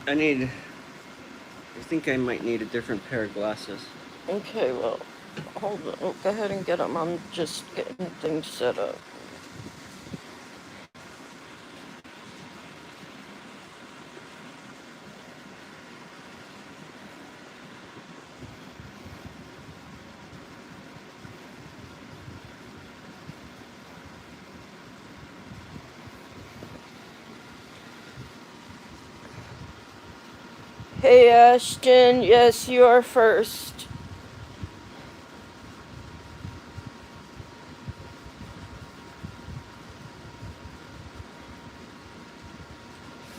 I think I might need a different pair of glasses. Okay, well, hold on. Oh, go ahead and get them. I'm just getting things set up. Hey, Ashton. Yes, you are first.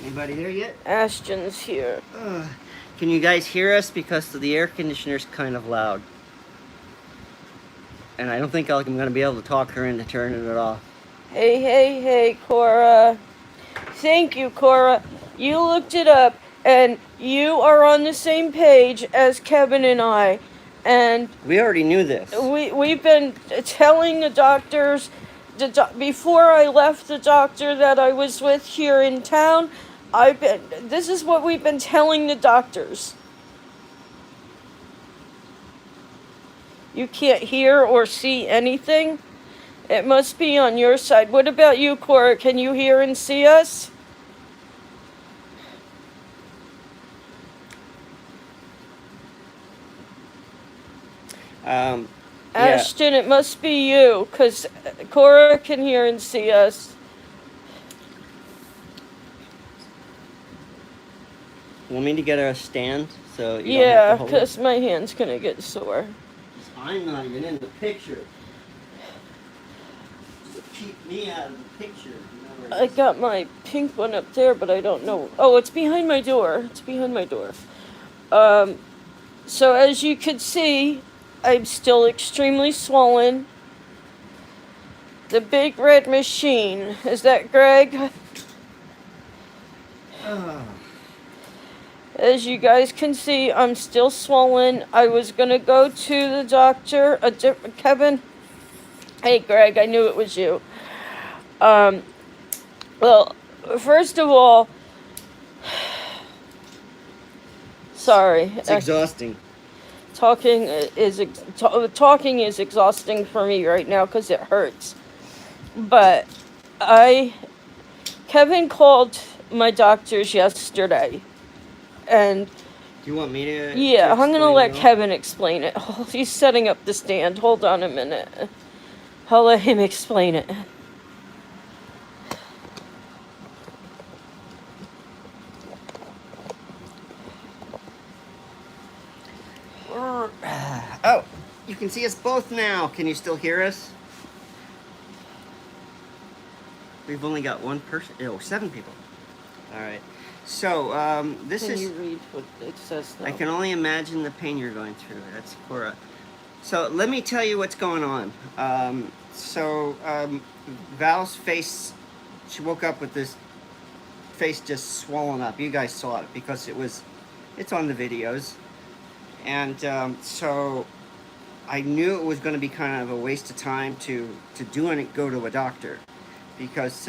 Anybody there yet? Ashton's here. Can you guys hear us? Because the air conditioner's kind of loud. And I don't think I'm going to be able to talk her into turning it off. Hey, hey, hey, Cora. Thank you, Cora. You looked it up, and you are on the same page as Kevin and I. And we already knew this. We've been telling the doctors, before I left the doctor that I was with here in town, this is what we've been telling the doctors. You can't hear or see anything? It must be on your side. What about you, Cora? Can you hear and see us? Ashton, it must be you, because Cora can hear and see us. Want me to get her a stand so you don't have to hold it? Because my hand's going to get sore. I'm not even in the picture. Just keep me out of the picture. I got my pink one up there, but I don't know. Oh, it's behind my door. It's behind my door. So as you can see, I'm still extremely swollen. The big red machine. Is that Greg? As you guys can see, I'm still swollen. I was going to go to the doctor. Kevin? Hey, Greg, I knew it was you. Well, first of all, sorry. It's exhausting. Talking is exhausting for me right now because it hurts. But Kevin called my doctors yesterday, and do you want me to? Yeah, I'm gonna let Kevin explain it. Oh, he's setting up the stand. Hold on a minute. I'll let him explain it. Oh, you can see us both now. Can you still hear us? We've only got one person. Oh, 7 people. All right. So, this is... Can you read what it says now? I can only imagine the pain you're going through. That's Cora. So, let me tell you what's going on. Val's face... She woke up with this face just swollen up. You guys saw it because it's on the videos. And so I knew it was going to be kind of a waste of time to go to a doctor, because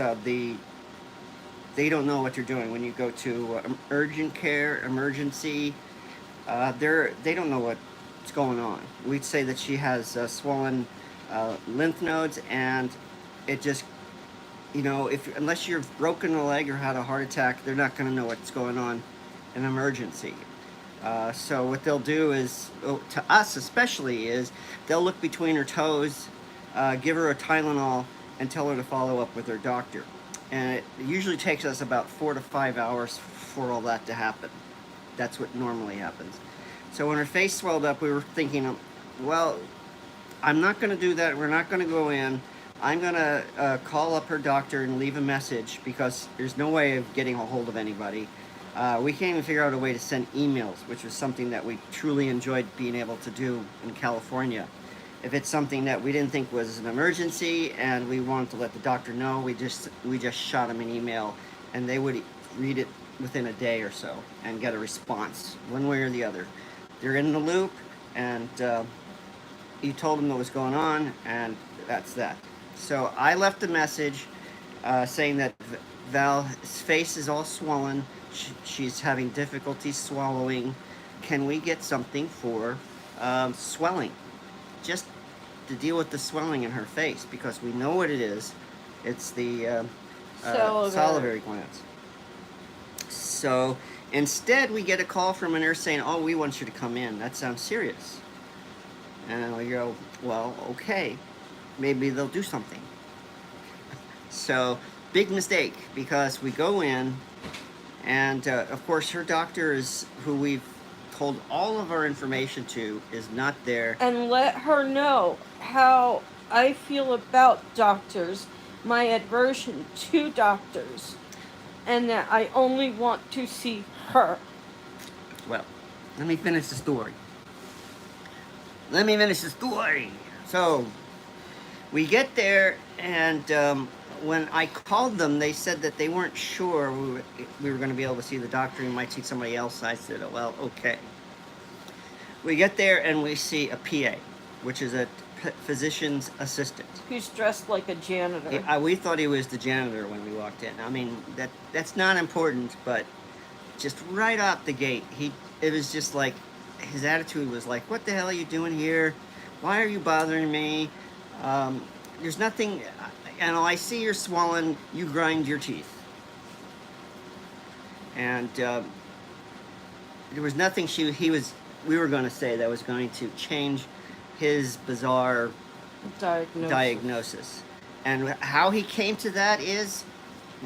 they don't know what you're doing when you go to urgent care, emergency. They don't know what's going on. We'd say that she has swollen lymph nodes, and it just, unless you've broken a leg or had a heart attack, they're not going to know what's going on in an emergency. So what they'll do is, to us especially, is they'll look between her toes, give her a Tylenol, and tell her to follow up with her doctor. And it usually takes us about 4 to 5 hours for all that to happen. That's what normally happens. So when her face swelled up, we were thinking, well, I'm not going to do that. We're not going to go in. I'm going to call up her doctor and leave a message, because there's no way of getting a hold of anybody. We can't even figure out a way to send emails, which was something that we truly enjoyed being able to do in California. If it's something that we didn't think was an emergency and we wanted to let the doctor know, we just shot them an email, and they would read it within a day or so and get a response, one way or the other. They're in the loop, and you told them what was going on, and that's that. So I left a message saying that Val's face is all swollen. She's having difficulty swallowing. Can we get something for swelling? Just to deal with the swelling in her face, because we know what it is. It's the salivary glands. So instead, we get a call from a nurse saying, "Oh, we want you to come in. That sounds serious." And we go, "Well, okay, maybe they'll do something." So big mistake, because we go in, and of course her doctor is, who we've told all of our information to, is not there. And let her know how I feel about doctors, my aversion to doctors, and that I only want to see her. Well, let me finish the story. Let me finish the story. So we get there, and when I called them, they said that they weren't sure we were going to be able to see the doctor. We might see somebody else. I said, "Oh, well, okay." We get there, and we see a PA, which is a physician's assistant. Who's dressed like a janitor. We thought he was the janitor when we walked in. I mean, that's not important, but just right out the gate, it was just like, his attitude was like, "What the hell are you doing here? Why are you bothering me? There's nothing, I see you're swollen, you grind your teeth." And there was nothing we were going to say that was going to change his bizarre diagnosis. And how he came to that is,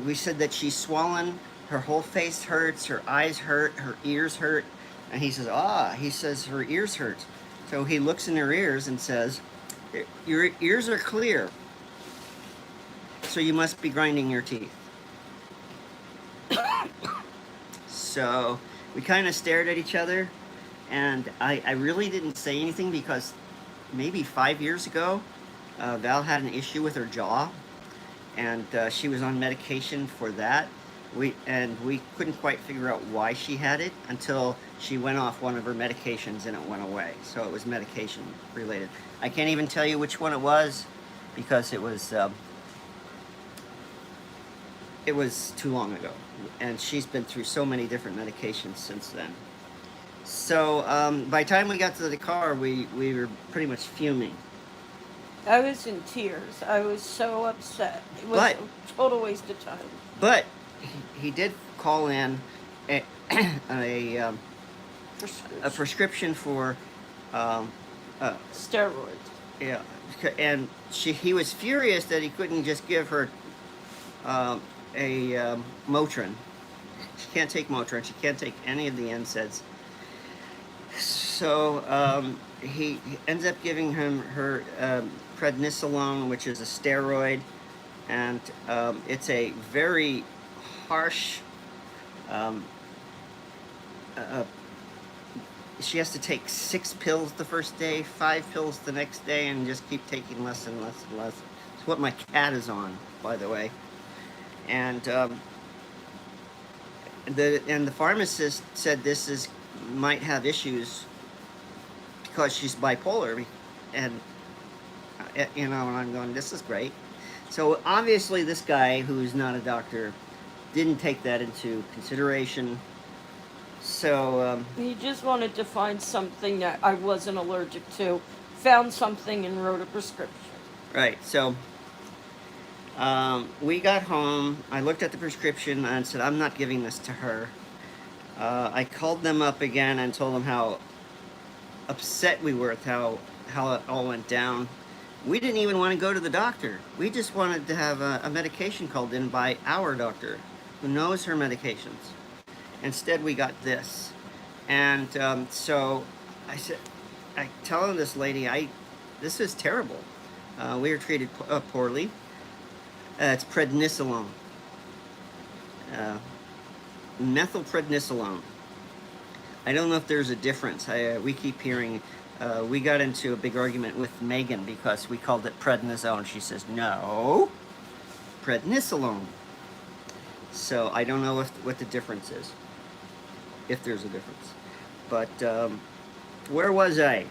we said that she's swollen, her whole face hurts, her eyes hurt, her ears hurt. And he says, her ears hurt. So he looks in her ears and says, "Your ears are clear, so you must be grinding your teeth." So we kind of stared at each other, and I really didn't say anything, because maybe 5 years ago, Val had an issue with her jaw, and she was on medication for that. We couldn't quite figure out why she had it until she went off one of her medications and it went away. So it was medication related. I can't even tell you which one it was, because it was too long ago, and she's been through so many different medications since then. So by the time we got to the car, we were pretty much fuming. I was in tears. I was so upset. It was a total waste of time. But he did call in a prescription for steroids. Yeah, and he was furious that he couldn't just give her a Motrin. She can't take Motrin. She can't take any of the NSAIDs. So he ends up giving her prednisolone, which is a steroid, and it's a very harsh. She has to take 6 pills the first day, 5 pills the next day, and just keep taking less and less and less. It's what my cat is on, by the way. And the pharmacist said this might have issues because she's bipolar, and and I'm going, this is great. So obviously this guy, who's not a doctor, didn't take that into consideration. So he just wanted to find something that I wasn't allergic to, found something and wrote a prescription. Right. So we got home. I looked at the prescription and said, "I'm not giving this to her." I called them up again and told them how upset we were with how it all went down. We didn't even want to go to the doctor. We just wanted to have a medication called in by our doctor, who knows her medications. Instead, we got this. And so I tell this lady, this is terrible. We were treated poorly. It's prednisolone. Methylprednisolone. I don't know if there's a difference. We keep hearing, we got into a big argument with Megan because we called it prednisone. She says, no, prednisolone. So I don't know what the difference is, if there's a difference. But where was I?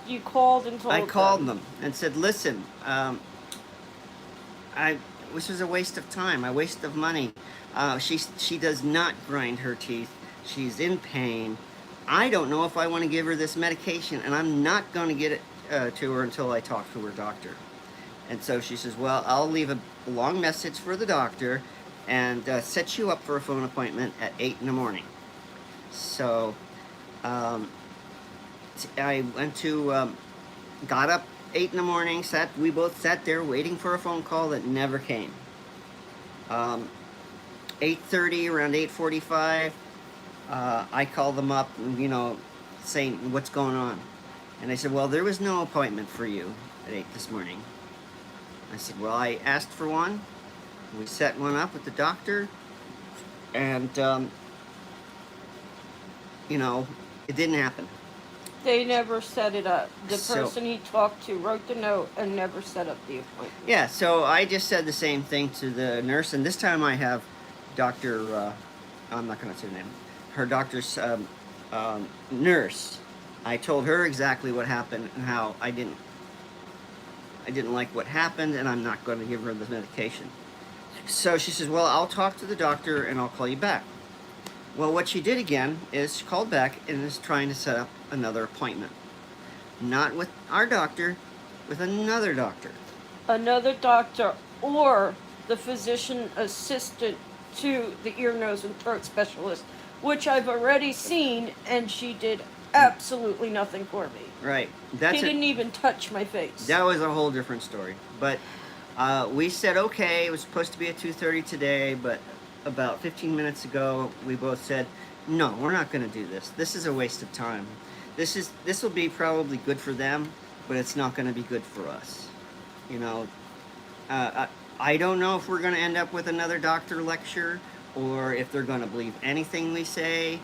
You called and told them. I called them and said, listen, this was a waste of time, a waste of money. She does not grind her teeth. She's in pain. I don't know if I want to give her this medication, and I'm not going to get it to her until I talk to her doctor. And so she says, well, I'll leave a long message for the doctor and set you up for a phone appointment at 8 in the morning. So I went to, got up 8 in the morning, we both sat there waiting for a phone call that never came. 8:30, around 8:45, I called them up, saying, what's going on? And they said, well, there was no appointment for you at 8 this morning. I said, well, I asked for one. We set one up with the doctor, and, it didn't happen. They never set it up. The So- person he talked to wrote the note and never set up the appointment. Yeah, so I just said the same thing to the nurse, and this time I have Dr. I'm not going to say her name. Her doctor's nurse. I told her exactly what happened and how I didn't like what happened, and I'm not going to give her the medication. So she says, well, I'll talk to the doctor and I'll call you back. Well, what she did again is she called back and is trying to set up another appointment. Not with our doctor, with another doctor. Another doctor or the physician assistant to the ear, nose, and throat specialist, which I've already seen, and she did absolutely nothing for me. Right. He didn't even touch my face. That was a whole different story. But we said, okay, it was supposed to be at 2:30 today, but about 15 minutes ago, we both said, no, we're not going to do this. This is a waste of time. This will be probably good for them, but it's not going to be good for us. I don't know if we're going to end up with another doctor lecture or if they're going to believe anything we say,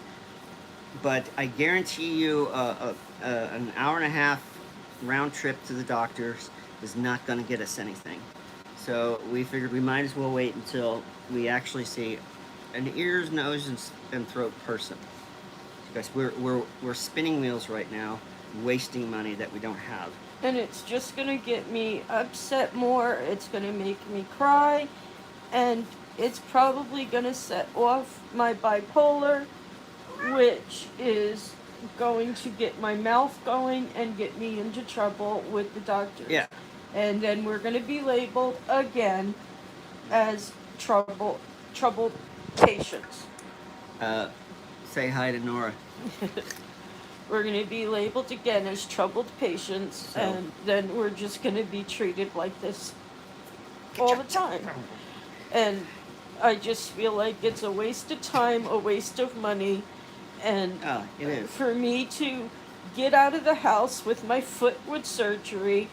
but I guarantee you an hour and a half round trip to the doctor's is not going to get us anything. So we figured we might as well wait until we actually see an ears, nose, and throat person. Because we're spinning wheels right now, wasting money that we don't have. And it's just going to get me upset more. It's going to make me cry. And it's probably going to set off my bipolar, which is going to get my mouth going and get me into trouble with the doctors. Yeah. And then we're going to be labeled again as troubled patients. Say hi to Nora. We're going to be labeled again as troubled patients, So- and then we're just going to be treated like this all the time. And I just feel like it's a waste of time, a waste of money, and It is. for me to get out of the house with my foot with surgery,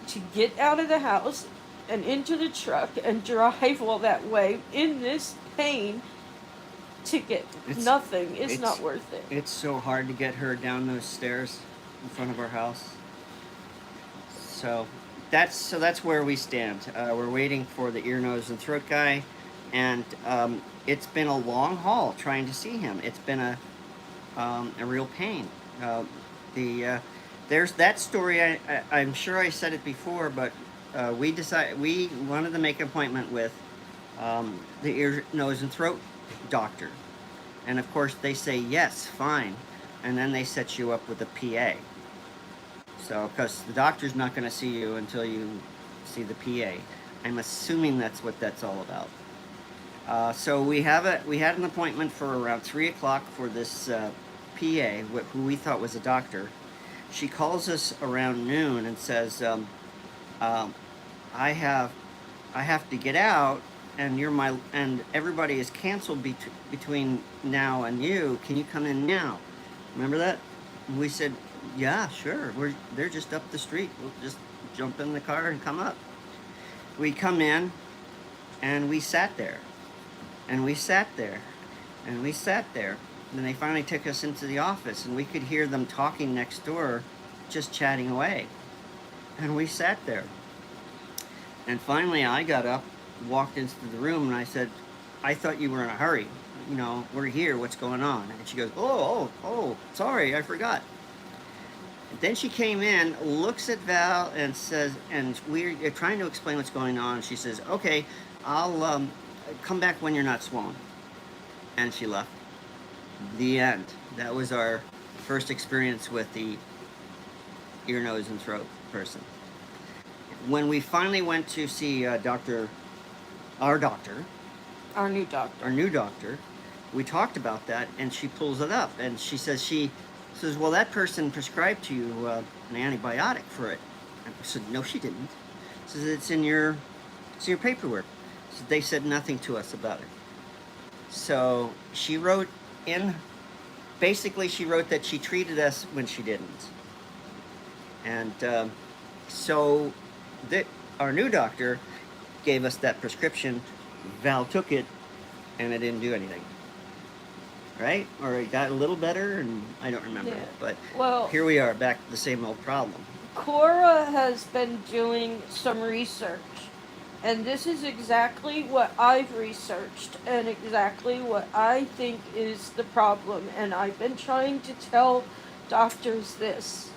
to get out of the house and into the truck and drive all that way in this pain to get nothing is not worth it. It's so hard to get her down those stairs in front of our house. So that's where we stand. We're waiting for the ear, nose, and throat guy, and it's been a long haul trying to see him. It's been a real pain. There's that story. I'm sure I said it before, but we wanted to make an appointment with the ear, nose, and throat doctor, and of course they say yes, fine, and then they set you up with a PA. So, because the doctor's not going to see you until you see the PA. I'm assuming that's what that's all about. So we had an appointment for around 3 o'clock for this PA, who we thought was a doctor. She calls us around noon and says, I have to get out, and everybody is canceled between now and you. Can you come in now? Remember that? And we said, yeah, sure. They're just up the street. We'll just jump in the car and come up. We come in, and we sat there, and we sat there, and we sat there. And then they finally took us into the office, and we could hear them talking next door, just chatting away. And we sat there. And finally I got up, walked into the room, and I said, I thought you were in a hurry. We're here, what's going on? And she goes, oh, sorry, I forgot. Then she came in, looks at Val, and says, and we're trying to explain what's going on. She says, okay, I'll come back when you're not swollen. And she left. The end. That was our first experience with the ear, nose, and throat person. When we finally went to see our doctor, our new doctor, we talked about that, and she pulls it up, and she says, well, that person prescribed to you an antibiotic for it. And I said, no, she didn't. She says, it's in your paperwork. So they said nothing to us about it. So she wrote in, basically she wrote that she treated us when she didn't. And so our new doctor gave us that prescription. Val took it, and it didn't do anything. Right? Or it got a little better, and I don't remember. Yeah. But well, here we are, back to the same old problem. Cora has been doing some research, and this is exactly what I've researched and exactly what I think is the problem. And I've been trying to tell doctors this.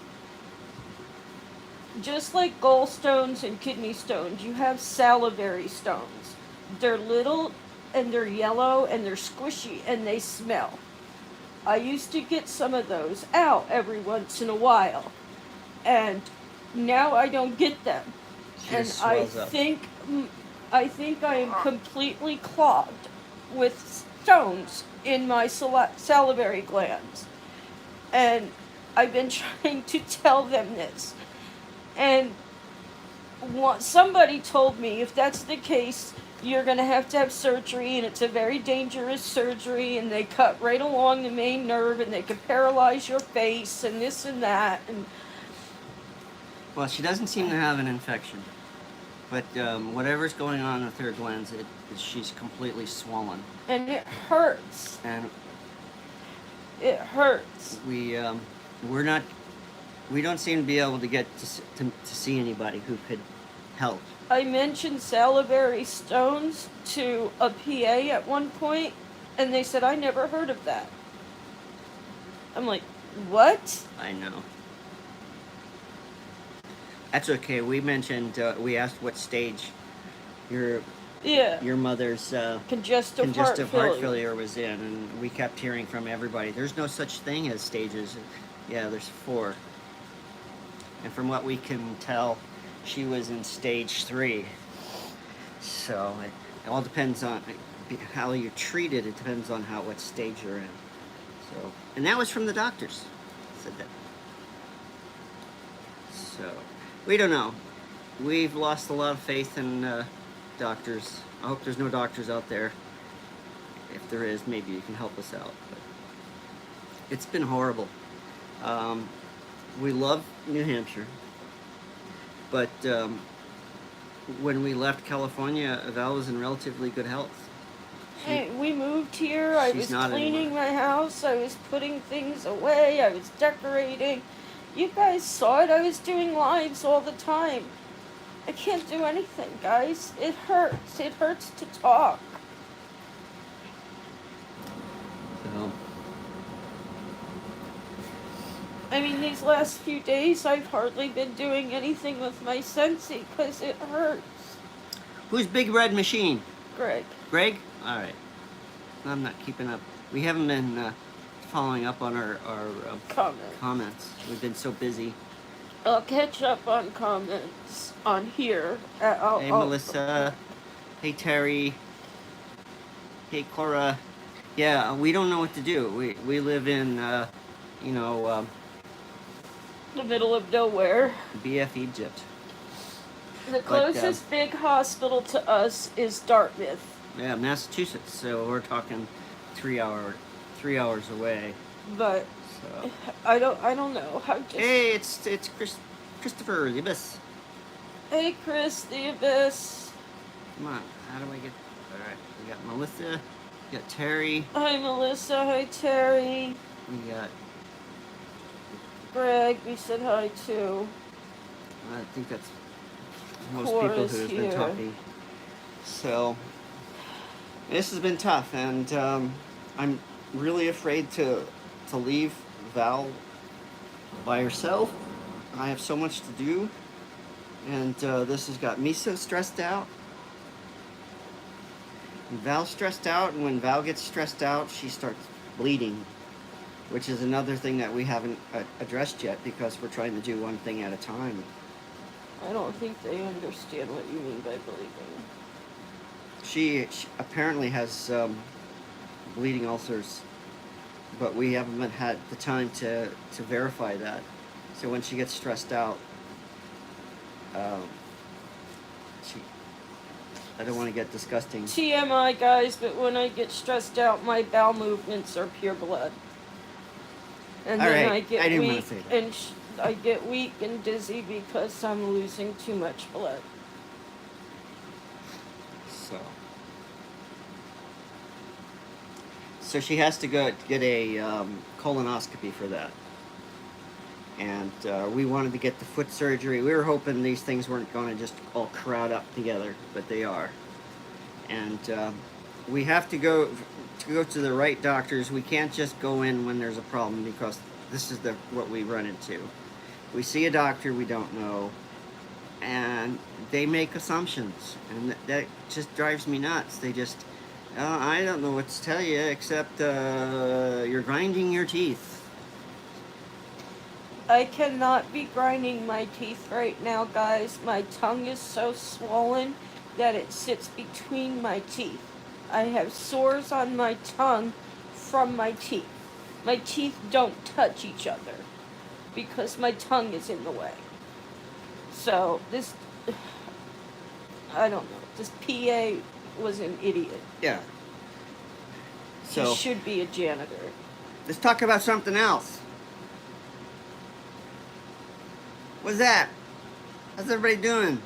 Just like gallstones and kidney stones, you have salivary stones. They're little, and they're yellow, and they're squishy, and they smell. I used to get some of those out every once in a while, and now I don't get them. And I think I am completely clogged with stones in my salivary glands. And I've been trying to tell them this. And somebody told me if that's the case, you're going to have surgery, and it's a very dangerous surgery, and they cut right along the main nerve, and they could paralyze your face, and this and that. And well, she doesn't seem to have an infection, but whatever's going on with her glands, she's completely swollen. And it hurts. And it hurts. We don't seem to be able to get to see anybody who could help. I mentioned salivary stones to a PA at one point, and they said, I never heard of that. I'm like, what? I know. That's okay. We mentioned, we asked what stage your mother's congestive heart failure was in, and we kept hearing from everybody, there's no such thing as stages. Yeah, there's 4. And from what we can tell, she was in stage 3. So it all depends on how you're treated. It depends on what stage you're in. So, and that was from the doctors. Said that. So we don't know. We've lost a lot of faith in doctors. I hope there's no doctors out there. If there is, maybe you can help us out. But it's been horrible. We love New Hampshire. But when we left California, Val was in relatively good health. We moved here. I was cleaning my house. I was putting things away. I was decorating. You guys saw it. I was doing lives all the time. I can't do anything, guys. It hurts. It hurts to talk. So. I mean, these last few days, I've hardly been doing anything with my Scentsy because it hurts. Who's Big Red Machine? Greg. Greg? All right. I'm not keeping up. We haven't been following up on our comments. We've been so busy. I'll catch up on comments on here. Hey, Melissa. Hey, Terry. Hey, Cora. Yeah, we don't know what to do. We live in, the middle of nowhere. BF Egypt. The closest big hospital to us is Dartmouth. Yeah, Massachusetts. So we're talking 3 hours away. But so. I don't know how. Hey, it's Christopher the Abyss. Hey, Chris the Abyss. Come on, how do I get? All right, we got Melissa. We got Terry. Hi, Melissa. Hi, Terry. We got Greg. We said hi to. I think that's most Cora's people who've here. been talking. So this has been tough, and I'm really afraid to leave Val by herself. I have so much to do, and this has got me so stressed out. And Val's stressed out, and when Val gets stressed out, she starts bleeding, which is another thing that we haven't addressed yet because we're trying to do one thing at a time. I don't think they understand what you mean by bleeding. She apparently has bleeding ulcers, but we haven't had the time to verify that. So when she gets stressed out, I don't want to get disgusting. TMI, guys, but when I get stressed out, my bowel movements are pure blood. And All then right, I get I didn't want weak to say that. and I get weak and dizzy because I'm losing too much blood. So she has to go get a colonoscopy for that. And we wanted to get the foot surgery. We were hoping these things weren't going to just all crowd up together, but they are. And we have to go to the right doctors. We can't just go in when there's a problem because this is what we run into. We see a doctor we don't know, and they make assumptions, and that just drives me nuts. They just, I don't know what to tell you except you're grinding your teeth. I cannot be grinding my teeth right now, guys. My tongue is so swollen that it sits between my teeth. I have sores on my tongue from my teeth. My teeth don't touch each other because my tongue is in the way. So this, I don't know, this PA was an idiot. Yeah. So He should be a janitor. let's talk about something else. What's that? How's everybody doing?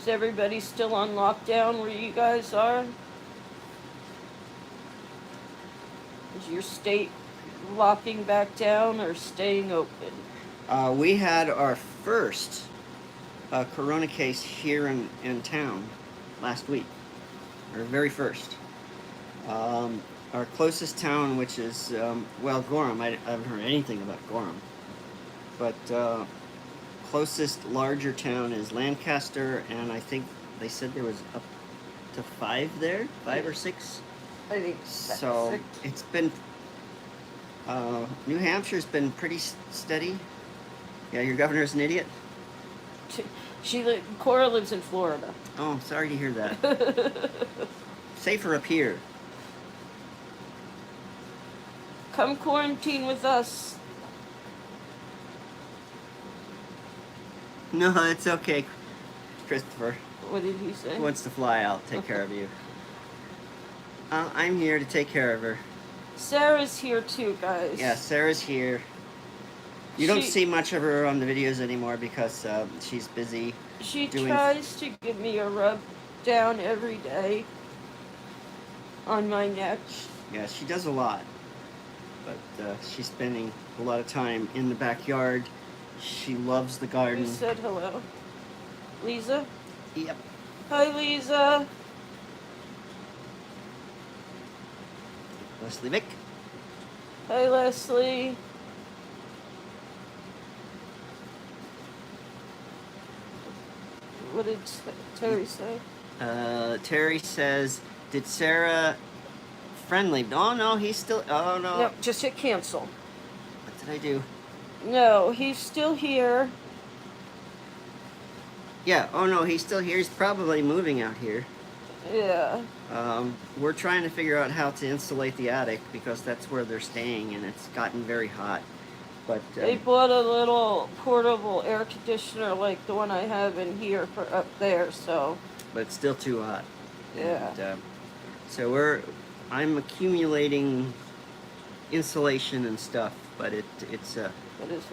Is everybody still on lockdown where you guys are? Is your state locking back down or staying open? We had our first corona case here in town last week. Our very first. Our closest town, which is, well, Gorham. I haven't heard anything about Gorham. But closest larger town is Lancaster, and I think they said there was up to 5 there, 5 or 6. I think So 6. it's been, New Hampshire's been pretty steady. Yeah, your governor's an idiot? Cora lives in Florida. Oh, I'm sorry to hear that. Safer up here. Come quarantine with us. No, it's okay, Christopher. What did he say? Who wants to fly out, take care of you. I'm here to take care of her. Sarah's here too, guys. Yeah, Sarah's here. You don't She- see much of her on the videos anymore because she's busy. She doing- tries to give me a rub down every day on my neck. Yeah, she does a lot. But she's spending a lot of time in the backyard. She loves the Who garden. said hello? Lisa? Yep. Hi, Lisa. Leslie Vick. Hi, Leslie. What did Terry say? Terry says, did Sarah friend leave? Oh, no, he's still... Oh, no. No, just hit cancel. What did I do? No, he's still here. Yeah, oh, no, he's still here. He's probably moving out here. Yeah. We're trying to figure out how to insulate the attic because that's where they're staying and it's gotten very hot. But They bought a little portable air conditioner like the one I have in here for up there, so but it's still too hot. yeah. And, so I'm accumulating insulation and stuff, but What is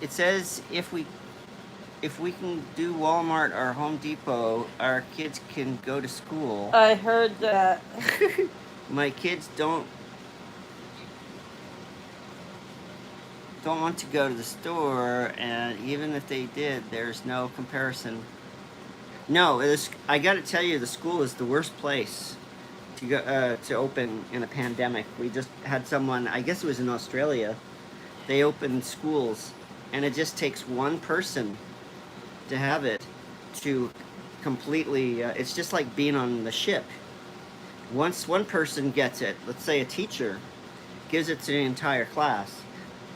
it says if we can do Walmart or Home Depot, our kids can go to school. I heard that. My kids don't want to go to the store, and even if they did, there's no comparison. No, I got to tell you, the school is the worst place to go to open in a pandemic. We just had someone, I guess it was in Australia. they open schools, and it just takes one person to have it to completely, it's just like being on the ship. Once one person gets it, let's say a teacher gives it to the entire class,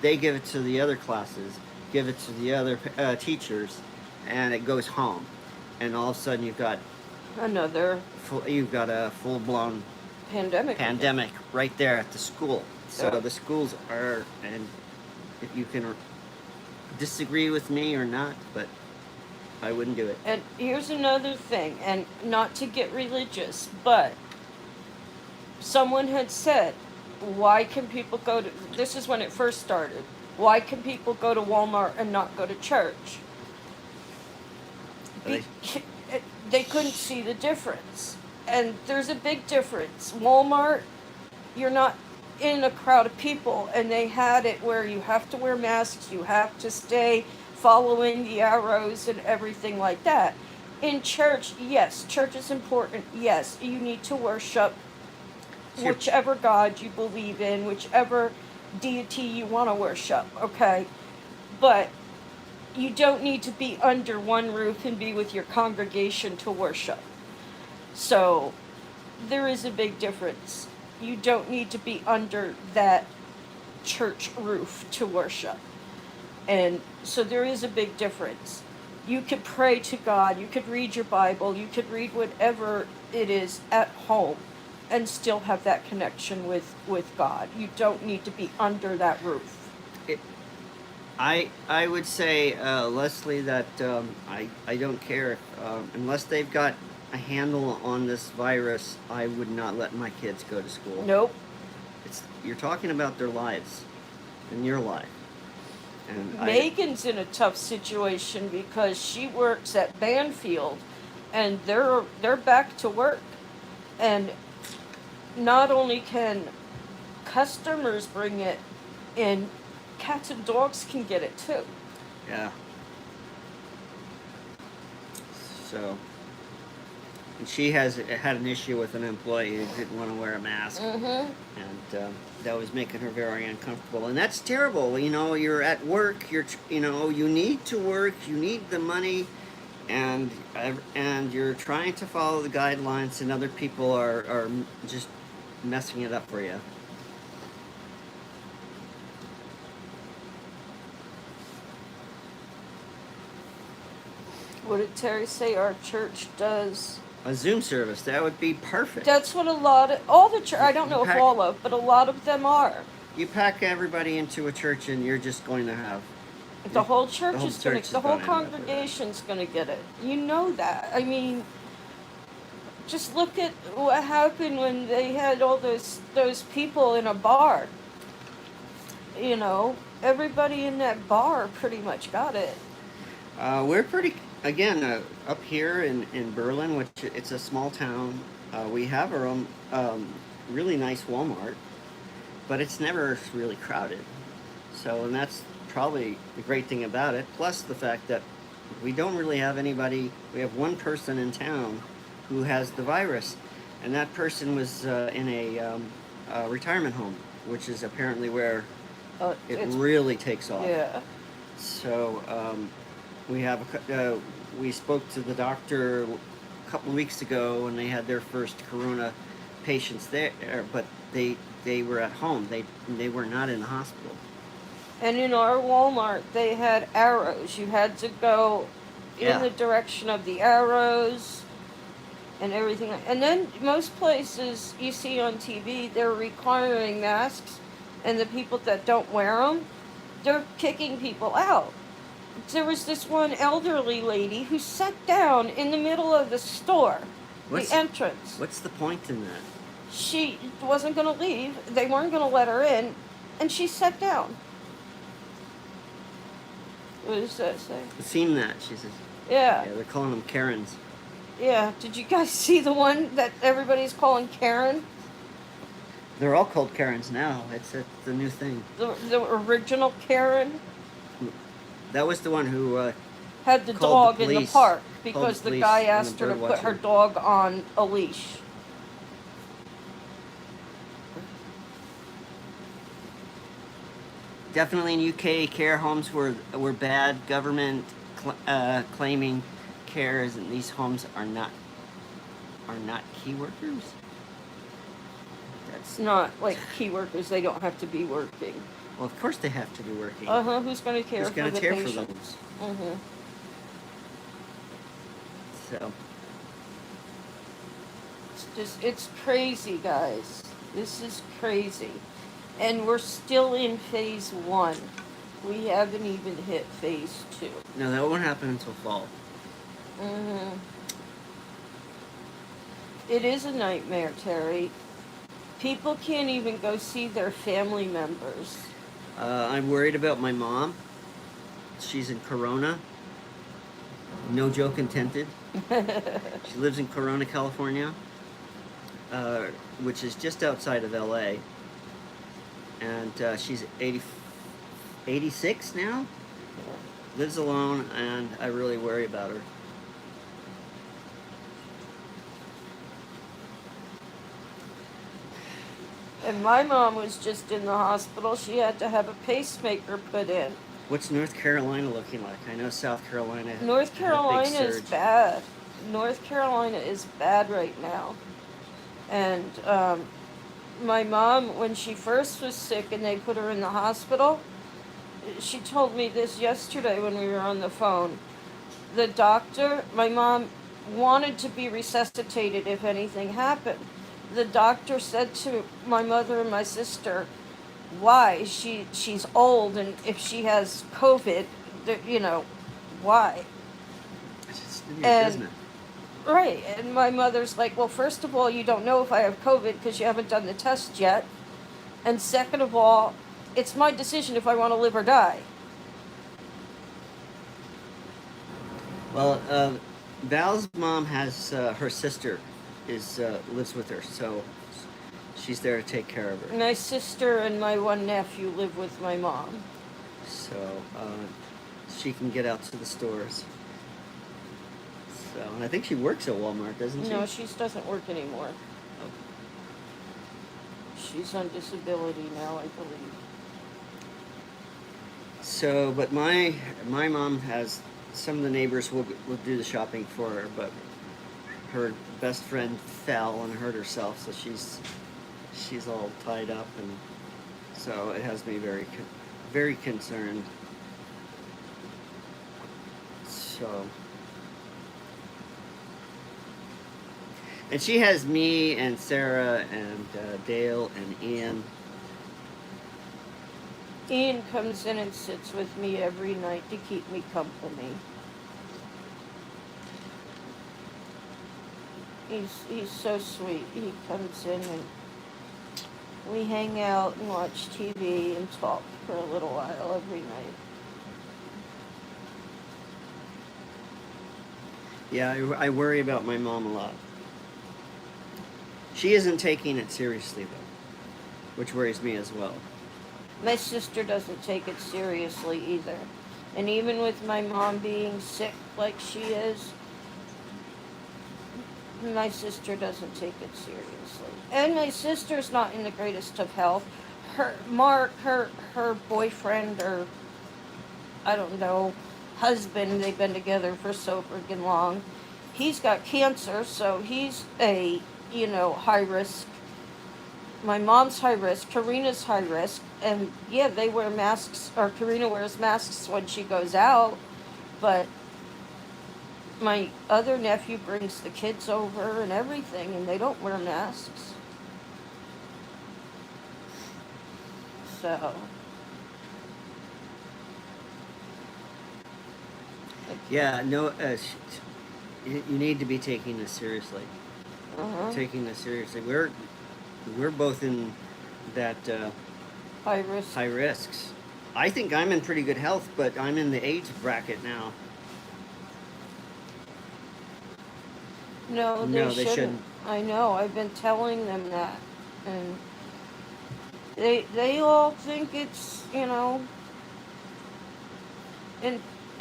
they give it to the other classes, give it to the other teachers, and it goes home. And all of a sudden you've got a full-blown pandemic right there at the school. So Yeah. the schools are, and if you can disagree with me or not, but I wouldn't do it. And here's another thing, and not to get religious, but someone had said, why can people go to, this is when it first started, why can people go to Walmart and not go to church? They- They couldn't see the difference. And there's a big difference. Walmart, you're not in a crowd of people, and they had it where you have to wear masks, you have to stay following the arrows and everything like that. In church, yes, church is important. Yes, you need to worship Sure. whichever God you believe in, whichever deity you want to worship, okay? But you don't need to be under one roof and be with your congregation to worship. So there is a big difference. You don't need to be under that church roof to worship. And so there is a big difference. You could pray to God, you could read your Bible, you could read whatever it is at home and still have that connection with God. You don't need to be under that roof. I would say, Leslie, that I don't care. Unless they've got a handle on this virus, I would not let my kids go to school. Nope. You're talking about their lives and your life. And Megan's in a tough situation because she works at Banfield, and they're back to work, and not only can customers bring it in, cats and dogs can get it too. Yeah. So, and she had an issue with an employee who didn't want to wear a mask, Mm-hmm. and that was making her very uncomfortable. And that's terrible. You know, you're at work. You need to work. You need the money, and you're trying to follow the guidelines, and other people are just messing it up for you. What did Terry say our church does? A Zoom service, that would be perfect. That's what all the church, I don't know if Pack- all of, but a lot of them are. You pack everybody into a church, and you're just going to have The whole church whole is gonna, church is the whole gonna end up with that. congregation's gonna get it. You know that. I mean, just look at what happened when they had all those people in a bar. You know, everybody in that bar pretty much got it. We're pretty, again, up here in Berlin, which it's a small town. We have our own really nice Walmart, but it's never really crowded. So, and that's probably the great thing about it. Plus the fact that we don't really have anybody. We have one person in town who has the virus, and that person was in a retirement home, which is apparently where it It's, really takes off. yeah. So we spoke to the doctor a couple of weeks ago, and they had their first corona patients there, but they were at home. They were not in the hospital. And in our Walmart, they had arrows. You had to go Yeah. in the direction of the arrows and everything. And then most places you see on TV, they're requiring masks, and the people that don't wear them, they're kicking people out. There was this one elderly lady who sat down in the middle of the store, What's- the entrance. What's the point in that? She wasn't going to leave. They weren't going to let her in, and she sat down. What does that say? It seemed that, she says. Yeah. Yeah, they're calling them Karens. Yeah. Did you guys see the one that everybody's calling Karen? They're all called Karens now. It's the new thing. The original Karen That was the one who had the Called dog the in the police. park Called because the the guy police and asked the her to bird put her watcher. dog on a leash. definitely in UK, care homes were bad. Government claiming cares, and these homes are not key workers. It's not like key workers, they don't have to be working. Well, of course they have to be working. Who's going to care Who's for gonna the care for patients? them? So It's crazy, guys. This is crazy. And we're still in phase 1. We haven't even hit phase 2. no, that won't happen until fall. It is a nightmare, Terry. People can't even go see their family members. I'm worried about my mom. She's in Corona. No joke intended. She lives in Corona, California, which is just outside of LA. And she's 86 now. Lives alone, and I really worry about her. And my mom was just in the hospital. She had to have a pacemaker put in. What's North Carolina looking like? I know South Carolina. North had a big Carolina is surge. bad. North Carolina is bad right now. And my mom, when she first was sick and they put her in the hospital, she told me this yesterday when we were on the phone. The doctor, my mom wanted to be resuscitated if anything happened. The doctor said to my mother and my sister, why? She's old, and if she has COVID, why? It's just none of your And business. right, and my mother's like, well, first of all, you don't know if I have COVID because you haven't done the test yet, and second of all, it's my decision if I want to live or die. Well, Val's mom has her sister lives with her, so she's there to take care of her. My sister and my one nephew live with my mom. So she can get out to the stores. So, and I think she works at Walmart, doesn't she? No, she doesn't work anymore. Oh. She's on disability now, I believe. So, but my mom has, some of the neighbors will do the shopping for her, but her best friend fell and hurt herself, so she's all tied up, and so it has me very concerned. So, and she has me and Sarah and Dale and Ian. Ian comes in and sits with me every night to keep me company. He's so sweet. He comes in and we hang out and watch TV and talk for a little while every night. Yeah, I worry about my mom a lot. She isn't taking it seriously, though, which worries me as well. My sister doesn't take it seriously either. And even with my mom being sick like she is, my sister doesn't take it seriously. And my sister's not in the greatest of health. Her boyfriend, or I don't know, husband, they've been together for so freaking long. He's got cancer, so he's a, high risk. My mom's high risk, Karina's high risk, and yeah, they wear masks, or Karina wears masks when she goes out, but my other nephew brings the kids over and everything, and they don't wear masks. So, Yeah, no, you need to be taking this seriously. Taking this seriously. We're both in that high risk. high risks. I think I'm in pretty good health, but I'm in the age bracket now. No, No, they shouldn't. I know. I've been telling them that, and they all think it's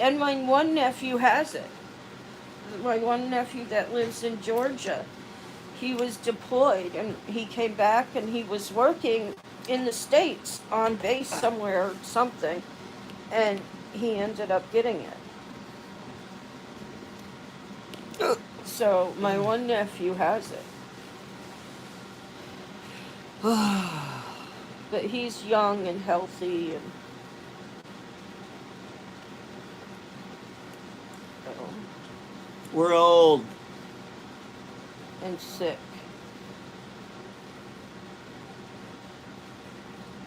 and my one nephew has it. My one nephew that lives in Georgia, he was deployed and he came back and he was working in the States on base somewhere or something, and he ended up getting it. So my one nephew has it. But he's young and healthy and We're old. and sick.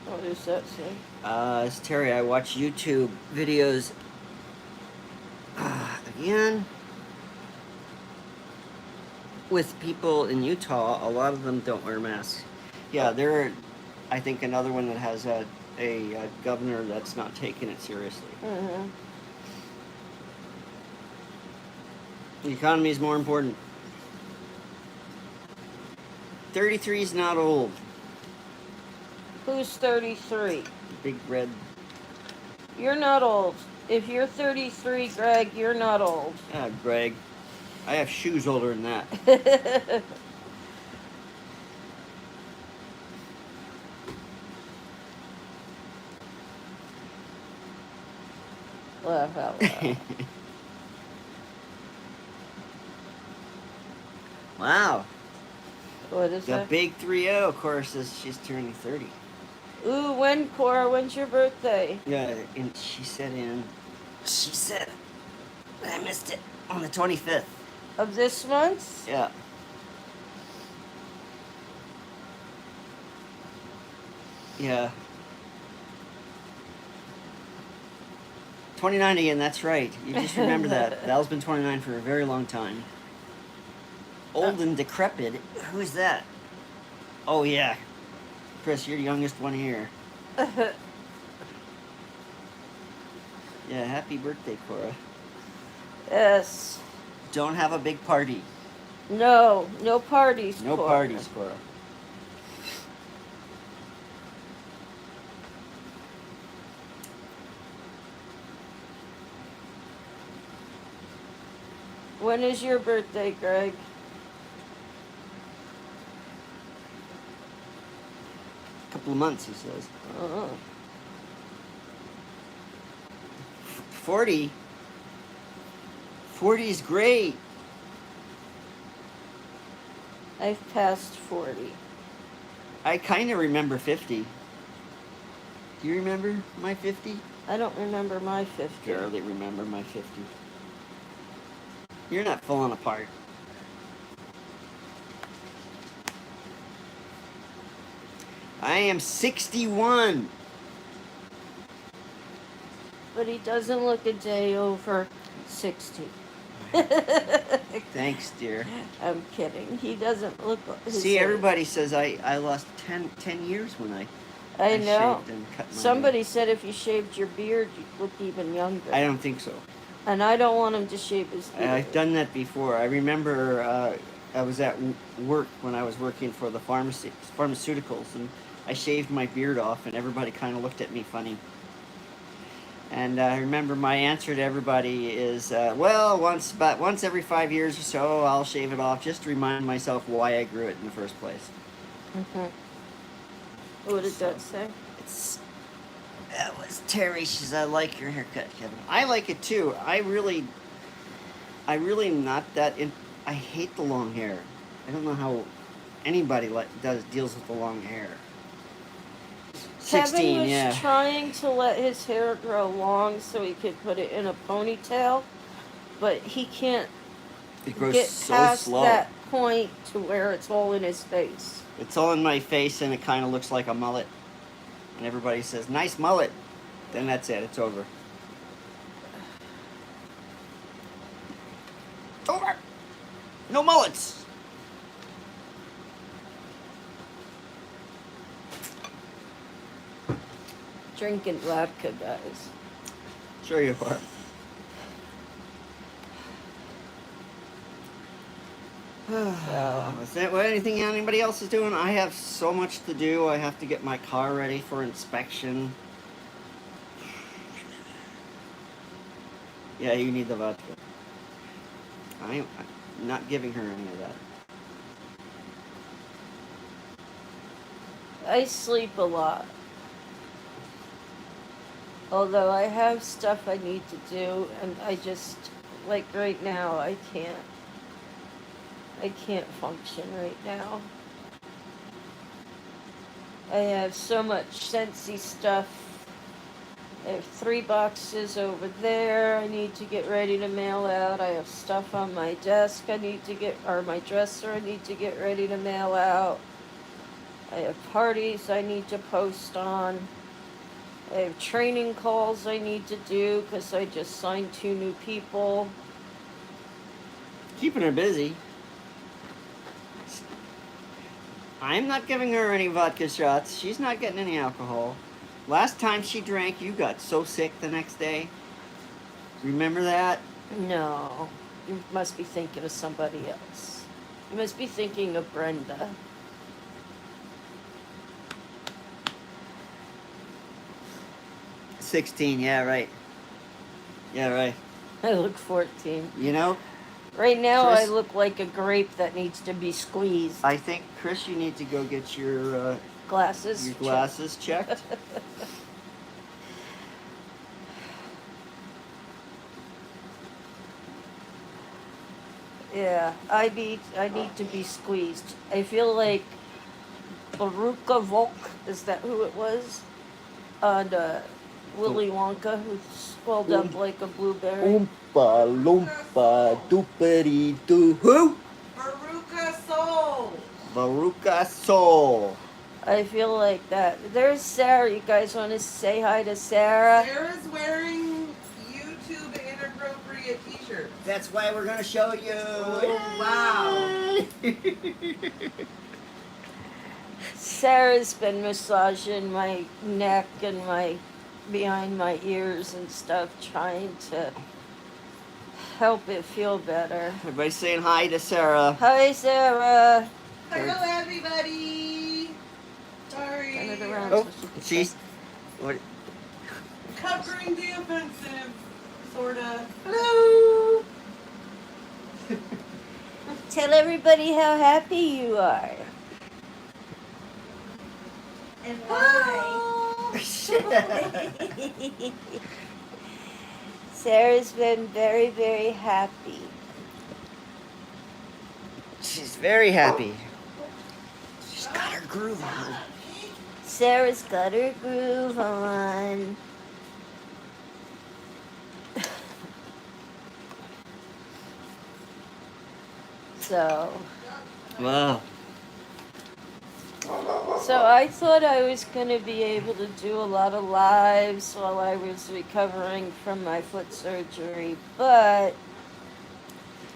What does that say? It's Terry. I watch YouTube videos again with people in Utah. A lot of them don't wear masks. Yeah, they're, I think, another one that has a governor that's not taking it seriously. Mm-hmm. The economy is more important. 33 is not old. Who's 33? Big red. You're not old. If you're 33, Greg, you're not old. Ah, Greg. I have shoes older than that. Laugh out loud. Wow. What is The that? big 3-0, of course, is she's turning 30. Ooh, when, Cora? When's your birthday? Yeah, and she said I missed it on the 25th. Of this month? Yeah. Yeah. 29 again, that's right. You just remember that. Val's been 29 for a very long time. Old and decrepit. Who's that? Oh, yeah. Chris, you're the youngest one here. Yeah, happy birthday, Cora. Yes. Don't have a big party. No, no parties, No Cora. parties, Cora. When is your birthday, Greg? Couple of months, he says. 40? 40 is great. I've passed 40. I kind of remember 50. Do you remember my 50? I don't remember my 50. Barely remember my 50. You're not falling apart. I am 61. But he doesn't look a day over 60. Thanks, dear. I'm kidding. He doesn't look his See, age. everybody says I lost 10 years when I know. shaved and cut my Somebody said if you shaved your beard, you'd look even younger. I don't think so. And I don't want him to shave his beard. I've done that before. I remember I was at work when I was working for the pharmaceuticals, and I shaved my beard off, and everybody kind of looked at me funny. And I remember my answer to everybody is, well, once every 5 years or so, I'll shave it off just to remind myself why I grew it in the first place. What did that say? That was Terry. She says, I like your haircut, Kevin. I like it too. I really am not that I hate the long hair. I don't know how anybody deals with the long hair. 16, Kevin was yeah. trying to let his hair grow long so he could put it in a ponytail, but he can't It grows get so past slow. that point to where it's all in his face. It's all in my face, and it kind of looks like a mullet. And everybody says, nice mullet. Then that's it. It's over. Over. No mullets. Drinking vodka, guys. Sure you are. Is that what anybody else is doing? I have so much to do. I have to get my car ready for inspection. Yeah, you need the vodka. I'm not giving her any of that. I sleep a lot. Although I have stuff I need to do, and I just, like right now, I can't function right now. I have so much Scentsy stuff. I have 3 boxes over there I need to get ready to mail out. I have stuff on my desk or my dresser I need to get ready to mail out. I have parties I need to post on. I have training calls I need to do because I just signed 2 new people. Keeping her busy. I'm not giving her any vodka shots. She's not getting any alcohol. Last time she drank, you got so sick the next day. Remember that? No, you must be thinking of somebody else. You must be thinking of Brenda. $16, yeah, right. Yeah, right. I look 14. You know, Right now, Chris- I look like a grape that needs to be squeezed. I think, Chris, you need to go get your Glasses. checked. Yeah, I need to be squeezed. I feel like Baruka Volk, is that who it was? On Willy Wonka, who swelled up like a blueberry. Oompa loompa doopity doo. Who? Baruka Soul. Baruka Soul. I feel like that. There's Sarah. You guys want to say hi to Sarah? Sarah's wearing YouTube inappropriate t-shirts. That's why we're gonna show you. Oh, wow. Sarah's been massaging my neck and behind my ears and stuff, trying to help it feel better. Everybody's saying hi to Sarah. Hi, Sarah. Hello, everybody. Sorry. Turn it around. Oh, so she can she's. say- What? Covering the offensive, sorta. Hello. Tell everybody how happy you are. And why? Sarah's been very, very happy. She's very happy. She's got her groove on. Sarah's got her groove on. So Wow. I thought I was going to be able to do a lot of lives while I was recovering from my foot surgery, but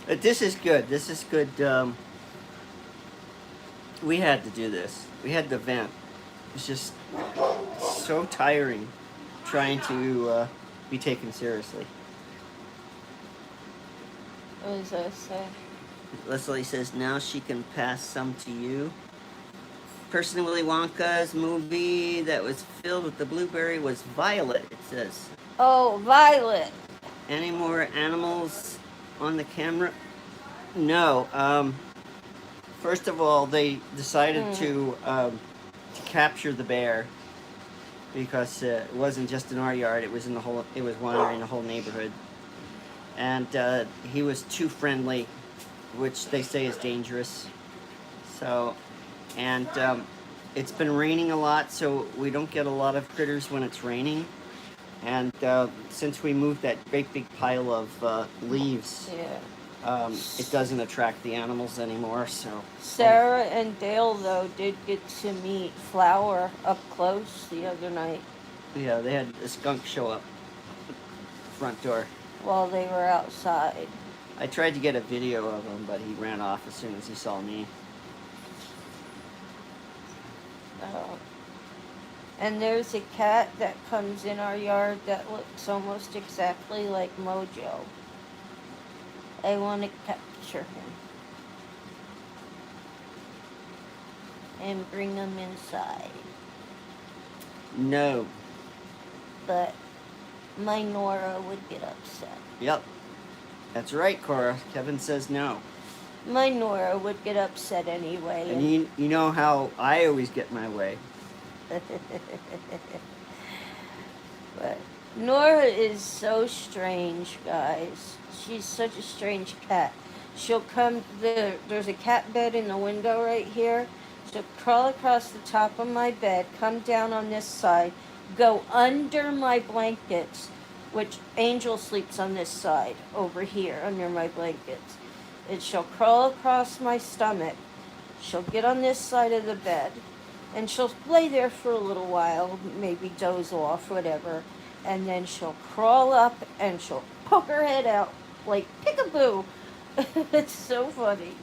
This is good. This is good. We had to do this. We had to vent. It's just so tiring trying to be taken seriously. what does that say? Leslie says now she can pass some to you. Person in Willy Wonka's movie that was filled with the blueberry was Violet, it says. Oh, Violet. Any more animals on the camera? No. First of all, they decided to capture the bear because it wasn't just in our yard. It was in the whole. It was wandering the whole neighborhood, and he was too friendly, which they say is dangerous. So, and it's been raining a lot, so we don't get a lot of critters when it's raining. And since we moved that great big pile of leaves, Yeah. it doesn't attract the animals anymore. So Sarah and Dale, though, did get to meet Flower up close the other night yeah, they had a skunk show up front door. while they were outside. I tried to get a video of him, but he ran off as soon as he saw me. And there's a cat that comes in our yard that looks almost exactly like Mojo. I want to capture him and bring him inside. No. But my Nora would get upset. Yep. That's right, Cora. Kevin says no. My Nora would get upset anyway. And you know how I always get my way. But Nora is so strange, guys. She's such a strange cat. She'll come, there's a cat bed in the window right here. She'll crawl across the top of my bed, come down on this side, go under my blankets, which Angel sleeps on this side, over here, under my blankets. And she'll crawl across my stomach. She'll get on this side of the bed, and she'll lay there for a little while, maybe doze off, whatever. And then she'll crawl up and she'll poke her head out like peekaboo. It's so funny.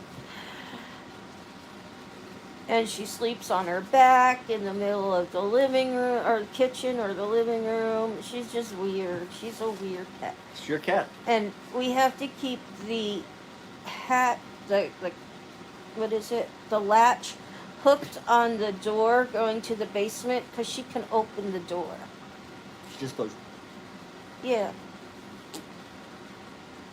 And she sleeps on her back in the middle of the living room or kitchen or the living room. She's just weird. She's a weird cat. It's your cat. And we have to keep the hat, the what is it? The latch hooked on the door going to the basement because she can open the door. She just goes. Yeah.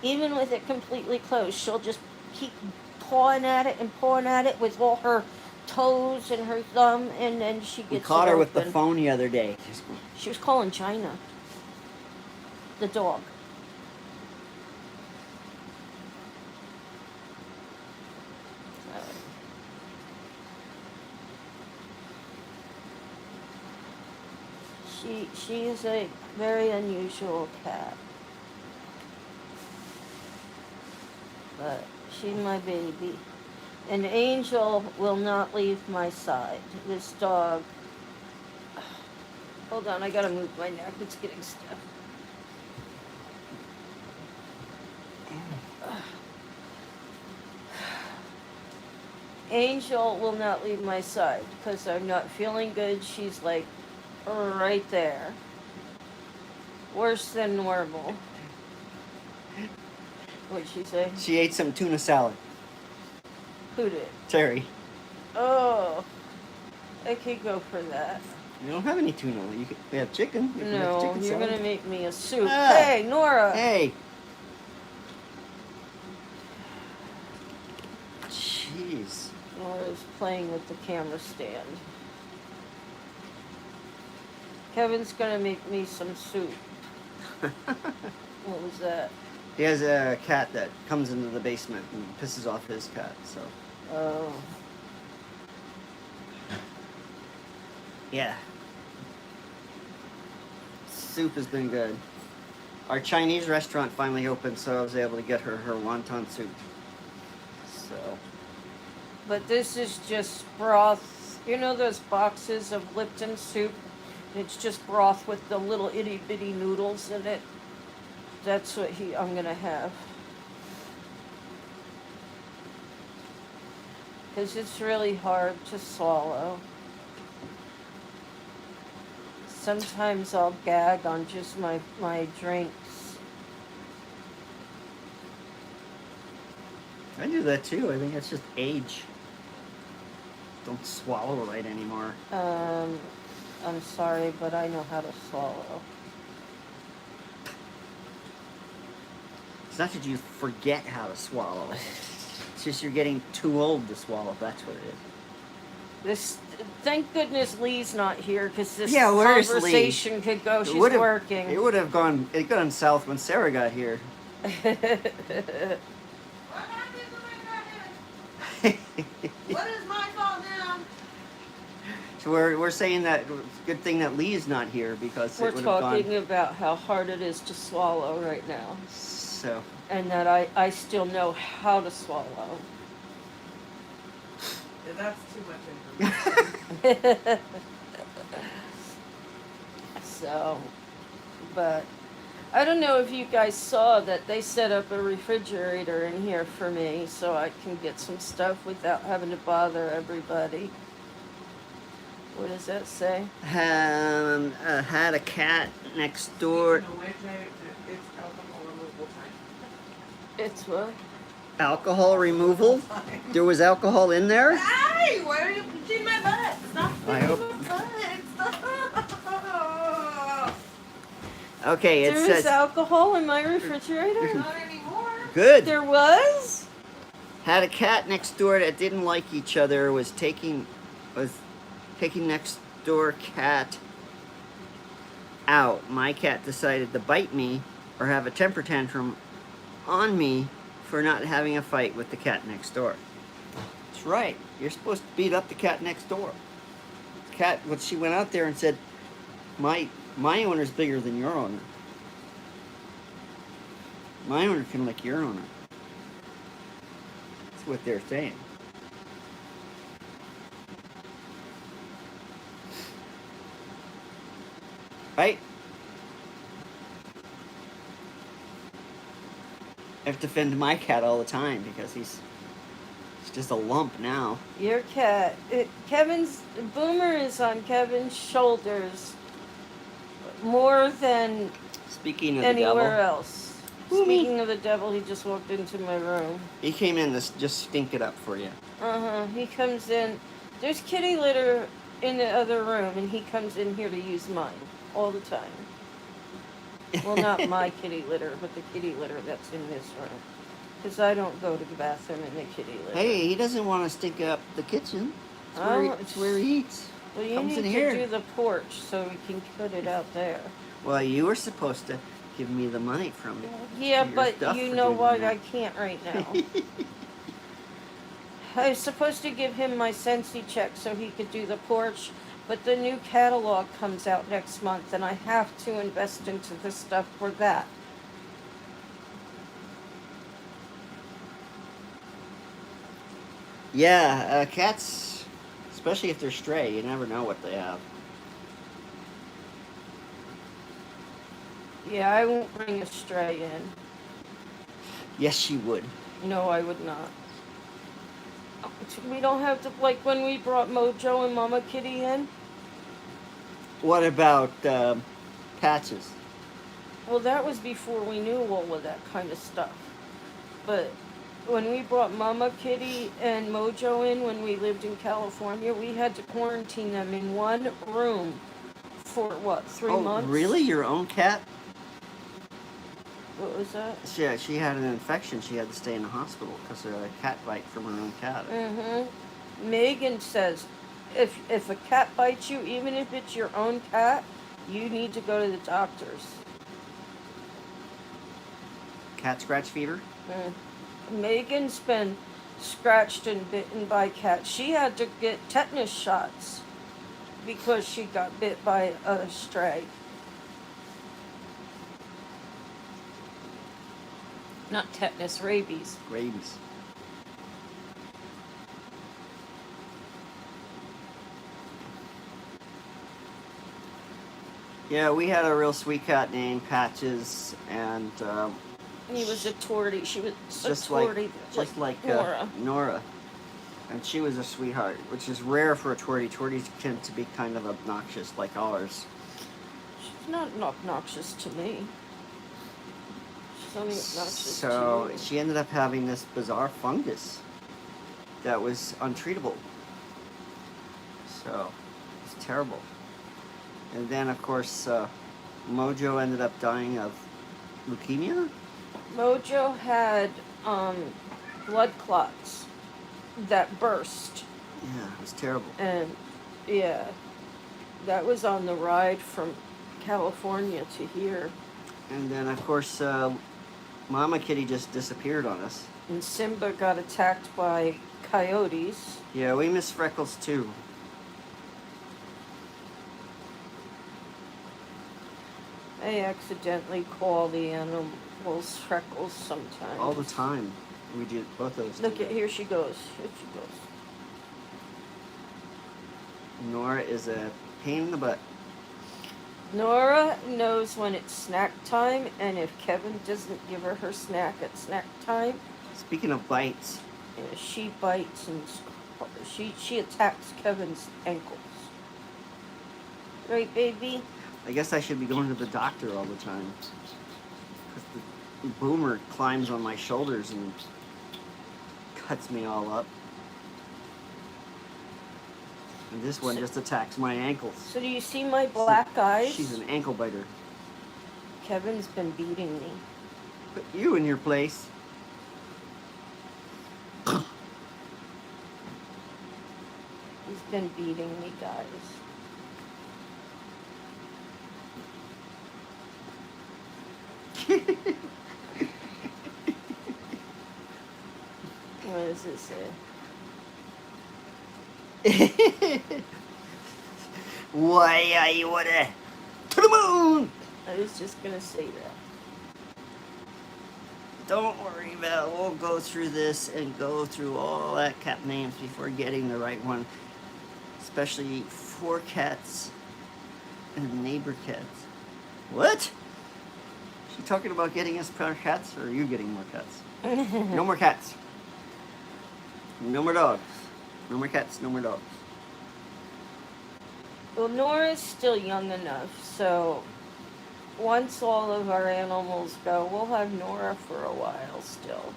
Even with it completely closed, she'll just keep pawing at it with all her toes and her thumb, and then she gets We caught it her with the open. phone the other day. She was calling China. The dog. She is a very unusual cat. But she's my baby. And Angel will not leave my side. This dog. Hold on, I gotta move my neck. It's getting stiff. Angel will not leave my side because I'm not feeling good. She's like right there. Worse than normal. What'd she say? She ate some tuna salad. Who did? Terry. Oh, I could go for that. You don't have any tuna. We have chicken. You can make No, chicken you're salad. gonna make me a soup. Ah. Hey, Nora. Hey. Jeez. Nora's playing with the camera stand. Kevin's gonna make me some soup. What was that? He has a cat that comes into the basement and pisses off his cat, so. Oh. Yeah. Soup has been good. Our Chinese restaurant finally opened, so I was able to get her wonton soup. So. But this is just broth. You know those boxes of Lipton soup? It's just broth with the little itty bitty noodles in it. That's what I'm gonna have. Because it's really hard to swallow. Sometimes I'll gag on just my drinks. I do that too. I think it's just age. Don't swallow right anymore. I'm sorry, but I know how to swallow. It's not that you forget how to swallow. It's just you're getting too old to swallow. That's what it is. Thank goodness Lee's not here, because this Yeah, where's Lee? conversation could go. She's It working. would have gone. It gone south when Sarah got here. What happened when I got here? What is my fault now? So we're saying that it's a good thing that Lee's not here because We're it would have gone. talking about how hard it is to swallow right now, So and that I still know how to swallow. Yeah, that's too much information. So, but I don't know if you guys saw that they set up a refrigerator in here for me so I can get some stuff without having to bother everybody. What does that say? had a cat next door. Speaking of which, it's alcohol removal time. It's what? Alcohol removal. There was alcohol in there. Hey, why are you pushing my butt? Stop I pushing hope- my butt. Stop. Okay, it There is says alcohol in my refrigerator? Not anymore. good. There was? Had a cat next door that didn't like each other. Was taking door cat out. My cat decided to bite me or have a temper tantrum on me for not having a fight with the cat next door. That's right. You're supposed to beat up the cat next door. The cat, when she went out there and said, my owner's bigger than your owner. My owner can lick your owner. That's what they're saying. Right? I have to defend my cat all the time because he's just a lump now. Your cat. Boomer is on Kevin's shoulders more than Speaking of the anywhere devil, else. Speaking of the devil, he just walked into my room. he came in to just stink it up for you. He comes in. There's kitty litter in the other room, and he comes in here to use mine all the time. Well, not my kitty litter, but the kitty litter that's in this room. Because I don't go to the bathroom in the kitty litter. Hey, he doesn't want to stink up the kitchen. It's where he eats. Well, you Comes need in to here. do the porch so we can put it out there. Well, you were supposed to give me the money from it. Yeah, your but stuff you for know doing what? that. I can't right now. I was supposed to give him my Scentsy check so he could do the porch, but the new catalog comes out next month, and I have to invest into the stuff for that. Yeah, cats, especially if they're stray, you never know what they have. Yeah, I won't bring a stray in. Yes, you would. No, I would not. We don't have to, like when we brought Mojo and Mama Kitty in. What about Patches? Well, that was before we knew all of that kind of stuff. But when we brought Mama Kitty and Mojo in when we lived in California, we had to quarantine them in one room for, what, 3 months? Oh, really? Your own cat? What was that? She had an infection. She had to stay in the hospital because of a cat bite from her own cat. Megan says, if a cat bites you, even if it's your own cat, you need to go to the doctors. Cat scratch fever? Megan's been scratched and bitten by cats. She had to get tetanus shots because she got bit by a stray. Not tetanus, rabies. Rabies. Yeah, we had a real sweet cat named Patches, and He was a tortie. She was just a tortie, like Nora. Nora, and she was a sweetheart, which is rare for a tortie. Torties tend to be kind of obnoxious, like ours. She's not obnoxious to me. She's only obnoxious So to you. she ended up having this bizarre fungus that was untreatable. So it's terrible. And then, of course, Mojo ended up dying of leukemia. Mojo had blood clots that burst. Yeah, it was terrible. And yeah, that was on the ride from California to here. And then, of course, Mama Kitty just disappeared on us. And Simba got attacked by coyotes. Yeah, we miss Freckles too. I accidentally call the animals Freckles sometimes. All the time. We do both of those. Look at, here she goes. Here she goes. Nora is a pain in the butt. Nora knows when it's snack time, and if Kevin doesn't give her her snack at snack time, Speaking of bites, she bites and she attacks Kevin's ankles. Right, baby? I guess I should be going to the doctor all the time. Because the boomer climbs on my shoulders and cuts me all up. And this one just attacks my ankles. So do you see my black eyes? She's an ankle biter. Kevin's been beating me. Put you in your place. He's been beating me, guys. does it say? Why are you wanna to the moon? I was just gonna say that. Don't worry about it. We'll go through this and go through all that cat names before getting the right one. Especially 4 cats and neighbor cats. What? She talking about getting us more cats, or are you getting more cats? No more cats. No more dogs. No more cats, no more dogs. Well, Nora's still young enough, so once all of our animals go, we'll have Nora for a while still.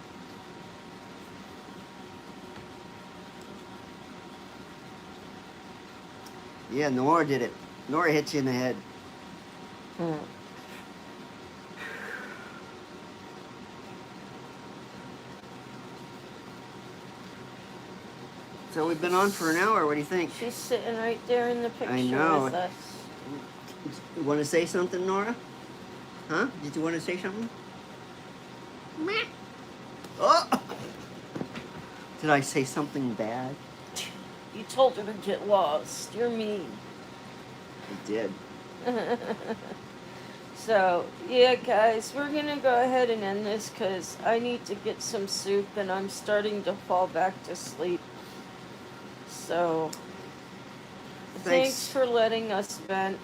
Yeah, Nora did it. Nora hit you in the head. So we've been on for an hour. What do you think? She's sitting right there in the picture I know. with us. You want to say something, Nora? Huh? Did you want to say something? Meh. Oh! Did I say something bad? You told her to get lost. You're mean. I did. So, yeah, guys, we're going to go ahead and end this because I need to get some soup and I'm starting to fall back to sleep. So, thanks for letting us vent.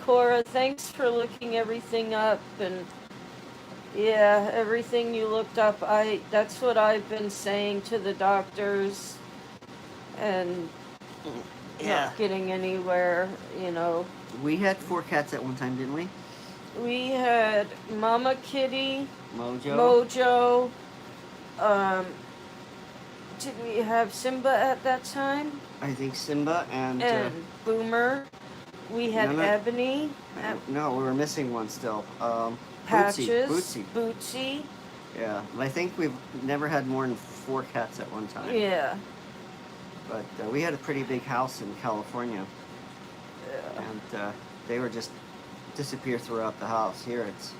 Cora, thanks for looking everything up, and yeah, everything you looked up, that's what I've been saying to the doctors, and Yeah. not getting anywhere, you know. We had 4 cats at one time, didn't we? We had Mama Kitty, Mojo. did we have Simba at that time? I think Simba and Boomer. We had No. Ebony. no, we were missing one still. Patches. Bootsy. Bootsy. Yeah, I think we've never had more than 4 cats at one time. Yeah. But we had a pretty big house in California, Yeah. and they were just disappear throughout the house. Here it's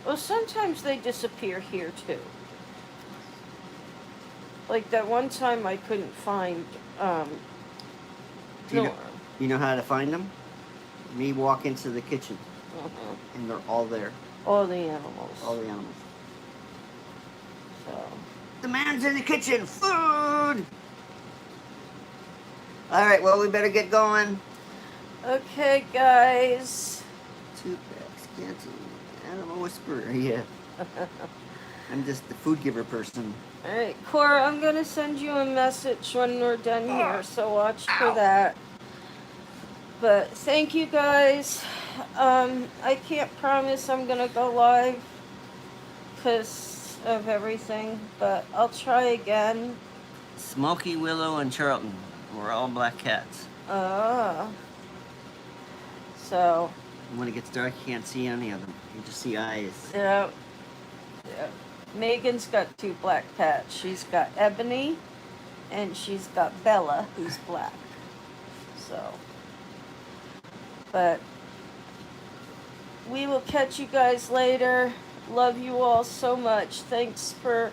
Well, sometimes they disappear here too. Like that one time I couldn't find Do you know- Nora. you know how to find them? Me walk into the kitchen, and they're all there. All the animals. All the animals. So. The man's in the kitchen. Food. All right. Well, we better get going. Okay, guys. 2 packs, cats, animal whisperer. Yeah. I'm just the food giver person. Alright, Cora, I'm gonna send you a message when we're done here, so watch for that. But thank you guys. I can't promise I'm gonna go live because of everything, but I'll try again. Smokey, Willow, and Charlton. We're all black cats. So, When it gets dark, you can't see any of them. You just see eyes. yeah. Megan's got 2 black cats. She's got Ebony, and she's got Bella, who's black. So, but we will catch you guys later. Love you all so much. Thanks for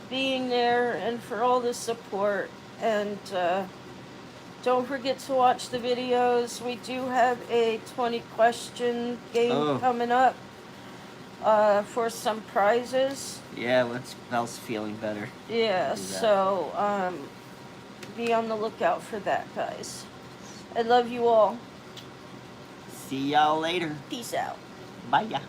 being there and for all the support. And don't forget to watch the videos. We do have a 20 question game coming up for some prizes. Yeah, Val's feeling better. Yeah, so be on the lookout for that, guys. I love you all. See y'all later. Peace out. Bye ya.